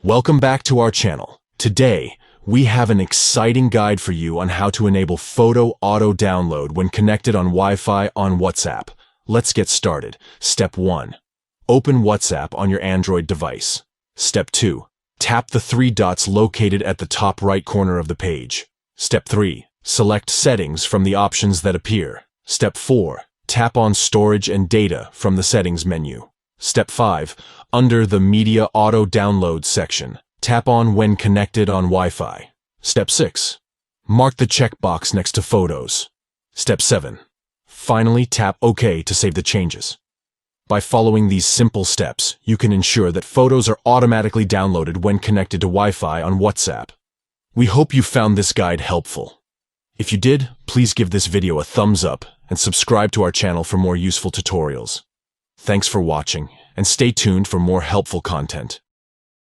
Welcome back to our channel. Today, we have an exciting guide for you on how to enable photo auto download when connected on Wi-Fi on WhatsApp. Let's get started. Step 1. Open WhatsApp on your Android device. Step 2. Tap the three dots located at the top right corner of the page. Step 3. Select Settings from the options that appear. Step 4. Tap on Storage and Data from the Settings menu. Step 5. Under the Media Auto Download section, tap on When Connected on Wi-Fi. Step 6. Mark the checkbox next to Photos. Step 7. Finally, tap OK to save the changes. By following these simple steps, you can ensure that photos are automatically downloaded when connected to Wi-Fi on WhatsApp. We hope you found this guide helpful. If you did, please give this video a thumbs up and subscribe to our channel for more useful tutorials. Thanks for watching, and stay tuned for more helpful content.